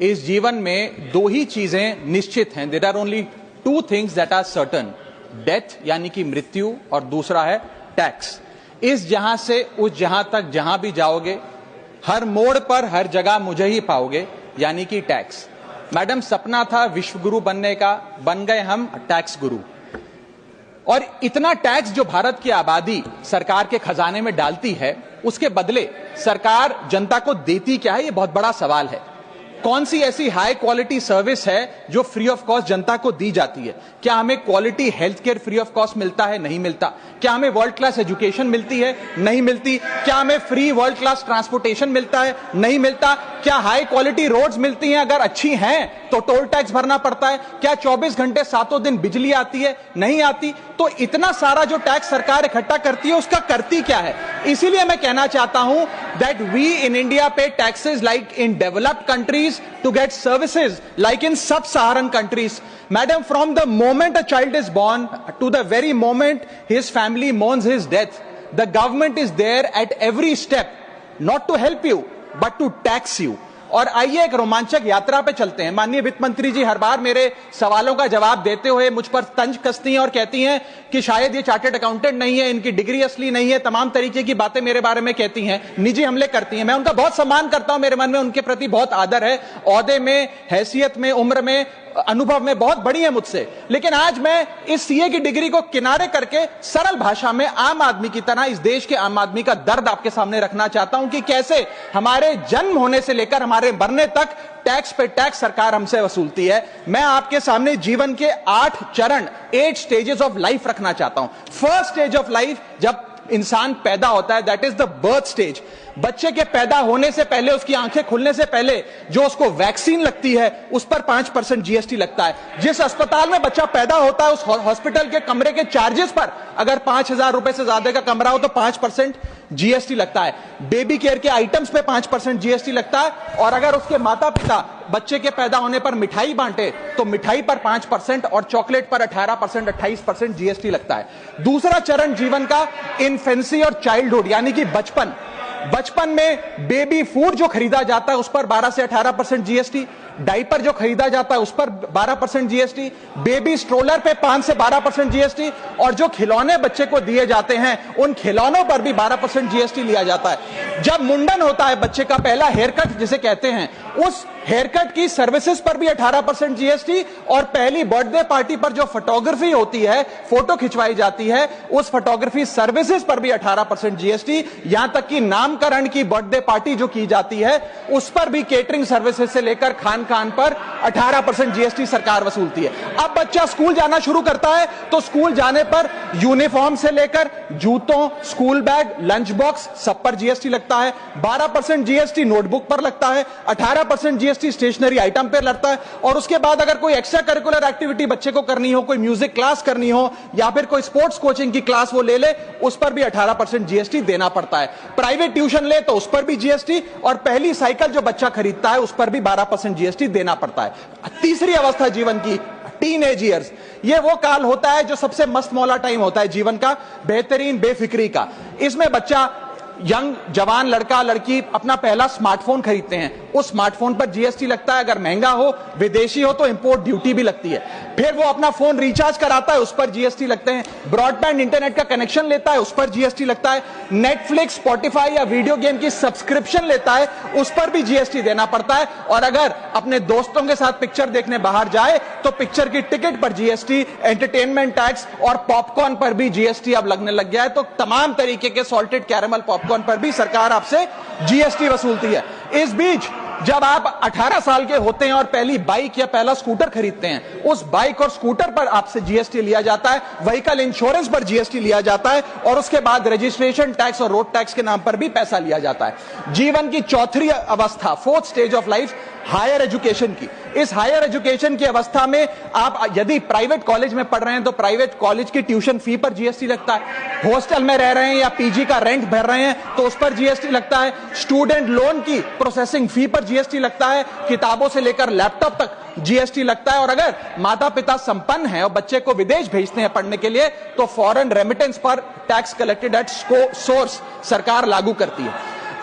इस जीवन में दो ही चीजें निश्चित हैं। There are only two things that are certain, death यानी कि मृत्यु, और दूसरा है टैक्स। इस जहां से उस जहां तक जहां भी जाओगे, हर मोड़ पर हर जगह मुझे ही पाओगे, यानी कि टैक्स। मैडम, सपना था विश्व गुरु बनने का, बन गए हम टैक्स गुरु। और इतना टैक्स जो भारत की आबादी सरकार के खजाने में डालती है, उसके बदले सरकार जनता को देती क्या है, यह बहुत बड़ा सवाल है। कौन सी ऐसी हाई क्वालिटी सर्विस है जो फ्री ऑफ कॉस्ट जनता को दी जाती है? क्या हमें quality health care free of cost मिलता है? नहीं मिलता। क्या हमें वर्ल्ड क्लास एजुकेशन मिलती है? नहीं मिलती। क्या हमें फ्री वर्ल्ड क्लास ट्रांसपोर्टेशन मिलता है? नहीं मिलता। क्या हाई क्वालिटी रोड्स मिलती हैं? अगर अच्छी हैं तो टोल टैक्स भरना पड़ता है। क्या 24 घंटे 7 दिन बिजली आती है? नहीं आती। तो इतना सारा जो टैक्स सरकार इकट्ठा करती है, उसका करती क्या है? इसीलिए मैं कहना चाहता हूं दैट वी इन इंडिया पे taxes like in developed countries to get services like in sub-Saharan countries. Madam, from the moment a child is born to the very moment his family mourns his death, the government is there at every step, not to help you but to tax you. और आइए एक रोमांचक यात्रा पे चलते हैं। माननीय वित्त मंत्री जी हर बार मेरे सवालों का जवाब देते हुए मुझ पर तंज कसती हैं और कहती हैं कि शायद ये चार्टर्ड अकाउंटेंट नहीं है, इनकी डिग्री असली नहीं है, तमाम तरीके की बातें मेरे बारे में कहती हैं, निजी हमले करती हैं। मैं उनका बहुत सम्मान करता हूं, मेरे मन में उनके प्रति बहुत आदर है, ओहदे में, हैसियत में, उम्र में, अनुभव में बहुत बड़ी है मुझसे। लेकिन आज मैं इस सीए की डिग्री को किनारे करके सरल भाषा में आम आदमी की तरह इस देश के आम आदमी का दर्द आपके सामने रखना चाहता हूं कि कैसे हमारे जन्म होने से लेकर हमारे मरने तक टैक्स पे टैक्स सरकार हमसे वसूलती है। मैं आपके सामने जीवन के 8 चरण, 8 स्टेजेस ऑफ लाइफ रखना चाहता हूं। फर्स्ट स्टेज ऑफ लाइफ, जब इंसान पैदा होता है, that is the birth stage. बच्चे के पैदा होने से पहले, उसकी आंखें खुलने से पहले जो उसको वैक्सीन लगती है, उस पर 5% जीएसटी लगता है। जिस अस्पताल में बच्चा पैदा होता है, उस हॉस्पिटल के कमरे के चार्जेस पर अगर 5,000 रुपए से ज्यादा का कमरा हो तो 5% जीएसटी लगता है। बेबी केयर के आइटम्स पे 5% जीएसटी लगता है। और अगर उसके माता पिता बच्चे के पैदा होने पर मिठाई बांटे तो मिठाई पर 5% और चॉकलेट पर 18%, 28% जीएसटी लगता है। दूसरा चरण जीवन का इन्फेंसी और चाइल्डहुड यानी कि बचपन। बचपन में बेबी फूड जो खरीदा जाता है उस पर 12 से 18% जीएसटी, डाइपर जो खरीदा जाता है उस पर 12% जीएसटी, बेबी स्ट्रोलर पे 5 से 12% जीएसटी, और जो खिलौने बच्चे को दिए जाते हैं उन खिलौनों पर भी 12% जीएसटी लिया जाता है। जब मुंडन होता है बच्चे का, पहला हेयर कट जिसे कहते हैं, उस हेयर कट की सर्विसेज पर भी 18% जीएसटी, और पहली बर्थडे पार्टी पर जो फोटोग्राफी होती है, फोटो खिंचवाई जाती है, उस फोटोग्राफी सर्विसेज पर भी 18% जीएसटी। यहां तक कि नामकरण की बर्थडे पार्टी जो की जाती है उस पर भी, केटरिंग सर्विसेज से लेकर खान पर 18% जीएसटी सरकार वसूलती है। अब बच्चा स्कूल जाना शुरू करता है तो स्कूल जाने पर यूनिफॉर्म से लेकर जूतों, स्कूल बैग, लंच बॉक्स, सब पर जीएसटी लगता है। 12% जीएसटी नोटबुक पर लगता है, 18% जीएसटी स्टेशनरी आइटम पर लगता है। और उसके बाद अगर कोई एक्स्ट्रा करिकुलर एक्टिविटी बच्चे को करनी हो, कोई म्यूजिक क्लास करनी हो या फिर कोई स्पोर्ट्स कोचिंग की क्लास वो ले ले, उस पर भी 18% जीएसटी देना पड़ता है। प्राइवेट ट्यूशन ले तो उस पर भी जीएसटी, और पहली साइकिल जो बच्चा खरीदता है उस पर भी 12% जीएसटी देना पड़ता है। तीसरी अवस्था जीवन की, टीनेज ईयर्स, ये वो काल होता है जो सबसे मस्त मौला टाइम होता है जीवन का, बेहतरीन बेफिक्री का। इसमें बच्चा, यंग जवान लड़का लड़की अपना पहला स्मार्टफोन खरीदते हैं, उस स्मार्टफोन पर जीएसटी लगता है। अगर महंगा हो, विदेशी हो तो इंपोर्ट ड्यूटी भी लगती है। फिर वो अपना फोन रिचार्ज कराता है, उस पर जीएसटी लगते हैं। ब्रॉडबैंड इंटरनेट का कनेक्शन लेता है, उस पर जीएसटी लगता है। नेटफ्लिक्स, स्पॉटिफाई या वीडियो गेम की सब्सक्रिप्शन लेता है, उस पर भी जीएसटी देना पड़ता है। और अगर अपने दोस्तों के साथ पिक्चर देखने बाहर जाए तो पिक्चर की टिकट पर जीएसटी, एंटरटेनमेंट टैक्स और पॉपकॉर्न पर भी जीएसटी अब लगने लग गया है। तो तमाम तरीके के सॉल्टेड कैरेमल पॉपकॉर्न पर भी सरकार आपसे जीएसटी वसूलती है। इस बीच जब आप 18 साल के होते हैं और पहली बाइक या पहला स्कूटर खरीदते हैं, उस बाइक और स्कूटर पर आपसे जीएसटी लिया जाता है, व्हीकल इंश्योरेंस पर जीएसटी लिया जाता है, और उसके बाद रजिस्ट्रेशन टैक्स और रोड टैक्स के नाम पर भी पैसा लिया जाता है। जीवन की चौथी अवस्था, fourth stage of life, higher education की। इस हायर एजुकेशन की अवस्था में आप यदि प्राइवेट कॉलेज में पढ़ रहे हैं तो प्राइवेट कॉलेज की ट्यूशन फी पर जीएसटी लगता है। हॉस्टल में रह रहे हैं या पीजी का रेंट भर रहे हैं तो उस पर जीएसटी लगता है। स्टूडेंट लोन की प्रोसेसिंग फी पर जीएसटी लगता है। किताबों से लेकर लैपटॉप तक जीएसटी लगता है। और अगर माता पिता संपन्न हैं और बच्चे को विदेश भेजते हैं पढ़ने के लिए तो फॉरेन रेमिटेंस पर टैक्स कलेक्टेड एट सोर्स सरकार लागू करती है।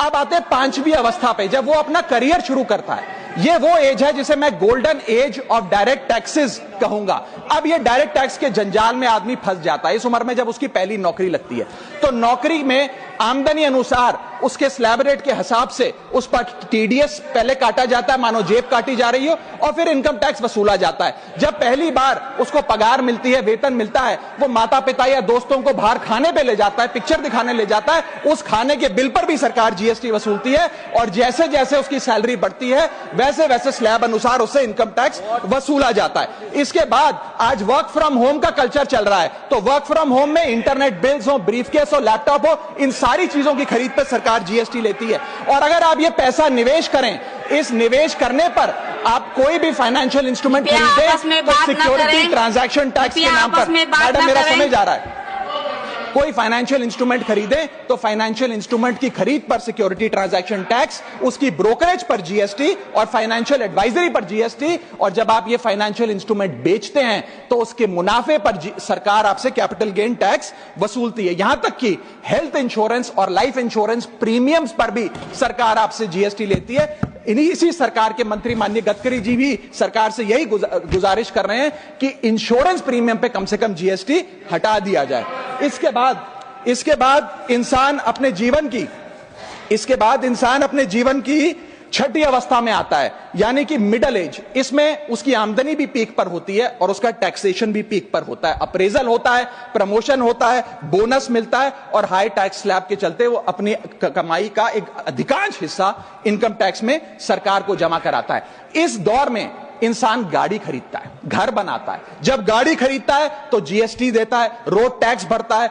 अब आते हैं पांचवी अवस्था पे, जब वो अपना करियर शुरू करता है। ये वो एज है जिसे मैं golden age of direct taxes कहूंगा। अब ये डायरेक्ट टैक्स के जंजाल में आदमी फंस जाता है इस उम्र में, जब उसकी पहली नौकरी लगती है। तो नौकरी में आमदनी अनुसार उसके स्लैब रेट के हिसाब से उस पर टीडीएस पहले काटा जाता है, मानो जेब काटी जा रही हो, और फिर इनकम टैक्स वसूला जाता है। जब पहली बार उसको पगार मिलती है, वेतन मिलता है, वो माता पिता या दोस्तों को बाहर खाने पे ले जाता है, पिक्चर दिखाने ले जाता है, उस खाने के बिल पर भी सरकार जीएसटी वसूलती है। और जैसे जैसे उसकी सैलरी बढ़ती है वैसे वैसे स्लैब अनुसार उससे इनकम टैक्स वसूला जाता है। इसके बाद आज वर्क फ्रॉम होम का कल्चर चल रहा है, तो वर्क फ्रॉम होम में इंटरनेट बिल्स हो, ब्रीफकेस हो, लैपटॉप हो, इन सारी चीजों की खरीद पर सरकार जीएसटी लेती है। और अगर आप ये पैसा निवेश करें, इस निवेश करने पर आप कोई भी फाइनेंशियल इंस्ट्रूमेंट खरीदें तो सिक्योरिटी ट्रांजैक्शन टैक्स के नाम पर, मैडम मेरा समय जा रहा है, कोई फाइनेंशियल इंस्ट्रूमेंट खरीदे तो फाइनेंशियल इंस्ट्रूमेंट की खरीद पर सिक्योरिटी ट्रांजैक्शन टैक्स, उसकी ब्रोकरेज पर जीएसटी और फाइनेंशियल एडवाइजरी पर जीएसटी, और जब आप ये फाइनेंशियल इंस्ट्रूमेंट बेचते हैं तो उसके मुनाफे पर सरकार आपसे कैपिटल गेन टैक्स वसूलती है। यहां तक कि हेल्थ इंश्योरेंस और लाइफ इंश्योरेंस प्रीमियम्स पर भी सरकार आपसे जीएसटी लेती है। इसी सरकार के मंत्री माननीय गडकरी जी भी सरकार से यही गुजारिश कर रहे हैं कि इंश्योरेंस प्रीमियम पे कम से कम जीएसटी हटा दिया जाए। इसके बाद इंसान अपने जीवन की छठी अवस्था में आता है, यानी कि मिडिल एज। इसमें उसकी आमदनी भी पीक पर होती है और उसका टैक्सेशन भी पीक पर होता है, अप्रेजल होता है, प्रमोशन होता है, बोनस मिलता है, और हाई टैक्स स्लैब के चलते वो अपनी कमाई का एक अधिकांश हिस्सा इनकम टैक्स में सरकार को जमा कराता है। इस दौर में इंसान गाड़ी खरीदता है, घर बनाता है। जब गाड़ी खरीदता है तो जीएसटी देता है, रोड टैक्स भरता है,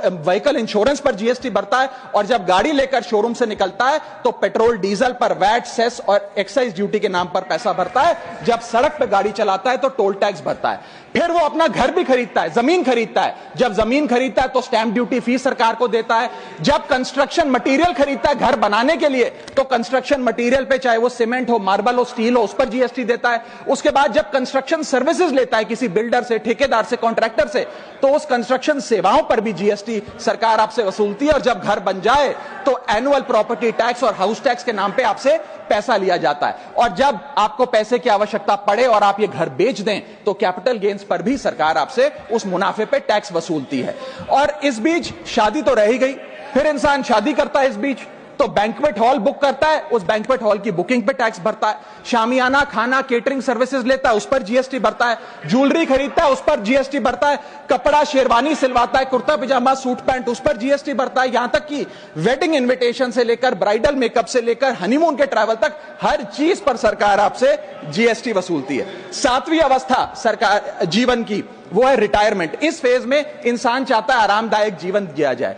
व्हीकल इंश्योरेंस पर जीएसटी भरता है, और जब गाड़ी लेकर शोरूम से निकलता है तो पेट्रोल डीजल पर वैट, सेस और एक्साइज ड्यूटी के नाम पर पैसा भरता है। जब सड़क पर गाड़ी चलाता है तो टोल टैक्स भरता है। फिर वो अपना घर भी खरीदता है, जमीन खरीदता है। जब जमीन खरीदता है तो स्टैंप ड्यूटी फीस सरकार को देता है। जब कंस्ट्रक्शन मटेरियल खरीदता है घर बनाने के लिए तो कंस्ट्रक्शन मटेरियल पे, चाहे वो सीमेंट हो, मार्बल हो, स्टील हो, उस पर जीएसटी देता है। उसके बाद जब कंस्ट्रक्शन सर्विसेज लेता है किसी बिल्डर से, ठेकेदार से, कॉन्ट्रैक्टर से, तो उस कंस्ट्रक्शन सेवाओं पर भी जीएसटी सरकार आपसे वसूलती है। और जब घर बन जाए तो एनुअल प्रॉपर्टी टैक्स और हाउस टैक्स के नाम पे आपसे पैसा लिया जाता है। और जब आपको पैसे की आवश्यकता पड़े और आप ये घर बेच दें तो कैपिटल गेन्स पर भी सरकार आपसे उस मुनाफे पे टैक्स वसूलती है। और इस बीच शादी तो रह ही गई, फिर इंसान शादी करता है, इस बीच तो बैंक्वेट हॉल बुक करता है, उस बैंक्वेट हॉल की बुकिंग पे टैक्स भरता है। शामियाना, खाना, केटरिंग सर्विसेज लेता है, उस पर जीएसटी भरता है। ज्वेलरी खरीदता है, उस पर जीएसटी भरता है। कपड़ा, शेरवानी सिलवाता है, कुर्ता पजामा, सूट पैंट, उस पर जीएसटी भरता है। यहां तक कि वेडिंग इन्विटेशन से लेकर, ब्राइडल मेकअप से लेकर, हनीमून के ट्रैवल तक हर चीज पर सरकार आपसे जीएसटी वसूलती है। सातवीं अवस्था सरकार जीवन की वो है रिटायरमेंट। इस फेज में इंसान चाहता है आरामदायक जीवन जिया जाए,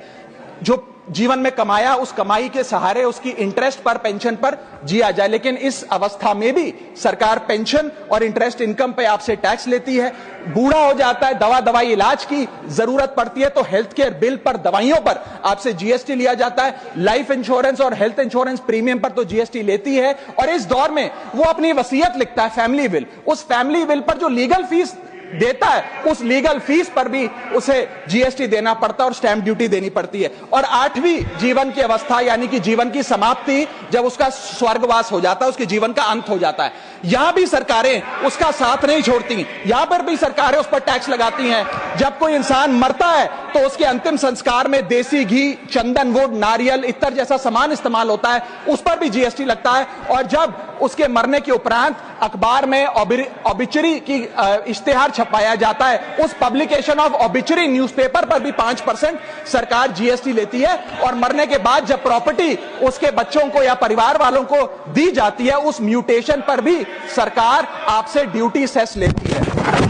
जो जीवन में कमाया उस कमाई के सहारे उसकी इंटरेस्ट पर, पेंशन पर जिया जाए। लेकिन इस अवस्था में भी सरकार पेंशन और इंटरेस्ट इनकम पे आपसे टैक्स लेती है। बूढ़ा हो जाता है, दवाई इलाज की जरूरत पड़ती है तो हेल्थ केयर बिल पर, दवाइयों पर आपसे जीएसटी लिया जाता है। लाइफ इंश्योरेंस और हेल्थ इंश्योरेंस प्रीमियम पर तो जीएसटी लेती है। और इस दौर में वो अपनी वसीयत लिखता है, फैमिली विल। उस फैमिली विल पर जो लीगल फीस देता है उस लीगल फीस पर भी उसे जीएसटी देना पड़ता है और स्टैंप ड्यूटी देनी पड़ती है। और आठवीं जीवन की अवस्था यानी कि जीवन की समाप्ति, जब उसका स्वर्गवास हो जाता है, उसके जीवन का अंत हो जाता है, यहां भी सरकारें उसका साथ नहीं छोड़ती, यहां पर भी सरकारें उस पर टैक्स लगाती हैं। जब कोई इंसान मरता है तो उसके अंतिम संस्कार में देसी घी, चंदन वुड, नारियल, इत्तर जैसा सामान इस्तेमाल होता है, उस पर भी जीएसटी लगता है। और जब उसके मरने के उपरांत अखबार में ऑबिचरी की इश्तेहार छपाया जाता है, उस पब्लिकेशन ऑफ ऑबिचरी न्यूज़पेपर पर भी 5% सरकार जीएसटी लेती है। और मरने के बाद जब प्रॉपर्टी उसके बच्चों को या परिवार वालों को दी जाती है, उस म्यूटेशन पर भी सरकार आपसे ड्यूटी सेस लेती है।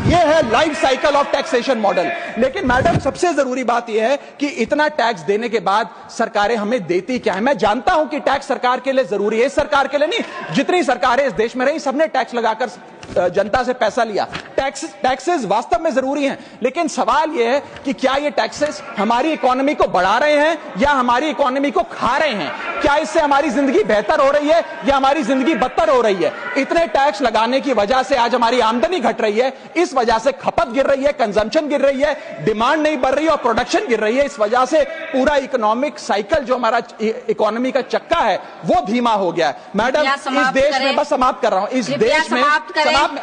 यह है life cycle of taxation model. लेकिन मैडम सबसे जरूरी बात यह है कि इतना टैक्स देने के बाद सरकारें हमें देती क्या है। मैं जानता हूं कि टैक्स सरकार के लिए जरूरी है, इस सरकार के लिए नहीं, जितनी सरकारें इस देश में रही सबने टैक्स लगाकर जनता से पैसा लिया। टैक्सेस वास्तव में जरूरी हैं, लेकिन सवाल यह है कि क्या ये टैक्सेस हमारी इकोनॉमी को बढ़ा रहे हैं या हमारी इकोनॉमी को खा रहे हैं। क्या इससे हमारी जिंदगी बेहतर हो रही है या हमारी जिंदगी बदतर हो रही है? इतने टैक्स लगाने की वजह से आज हमारी आमदनी घट रही है, इस वजह से खपत गिर रही है, कंजम्पशन गिर रही है, डिमांड नहीं बढ़ रही है और प्रोडक्शन गिर रही है। इस वजह से पूरा इकोनॉमिक साइकिल जो हमारा इकोनॉमी का चक्का है वो धीमा हो गया है। मैडम, इस देश में, बस समाप्त कर रहा हूं, इस देश में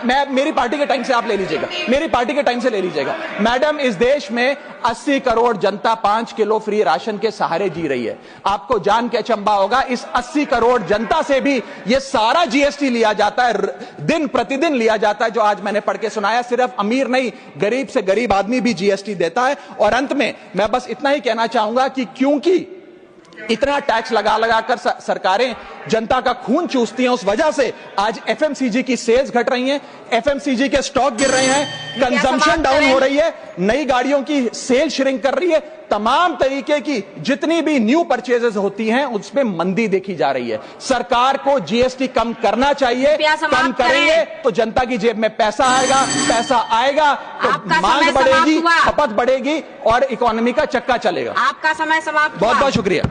मैं मेरी पार्टी के टाइम से आप ले लीजिएगा, मेरी पार्टी के टाइम से ले लीजिएगा। मैडम, इस देश में 80 करोड़ जनता 5 किलो फ्री राशन के सहारे जी रही है। आपको जान के अचंभा होगा, इस 80 करोड़ जनता से भी ये सारा जीएसटी लिया जाता है, दिन प्रतिदिन लिया जाता है, जो आज मैंने पढ़ के सुनाया। सिर्फ अमीर नहीं, गरीब से गरीब आदमी भी जीएसटी देता है। और अंत में मैं बस इतना ही कहना चाहूंगा कि क्योंकि इतना टैक्स लगा लगाकर सरकारें जनता का खून चूसती हैं, उस वजह से आज एफएमसीजी की सेल्स घट रही हैं, एफएमसीजी के स्टॉक गिर रहे हैं, कंजम्पशन डाउन हो रही है, नई गाड़ियों की सेल श्रिंक कर रही है, तमाम तरीके की जितनी भी न्यू परचेजेस होती हैं उसमें मंदी देखी जा रही है। सरकार को जीएसटी कम करना चाहिए, कम करेंगे तो जनता की जेब में पैसा आएगा तो मांग बढ़ेगी, खपत बढ़ेगी और इकोनॉमी का चक्का चलेगा। आपका समय समाप्त। बहुत बहुत शुक्रिया।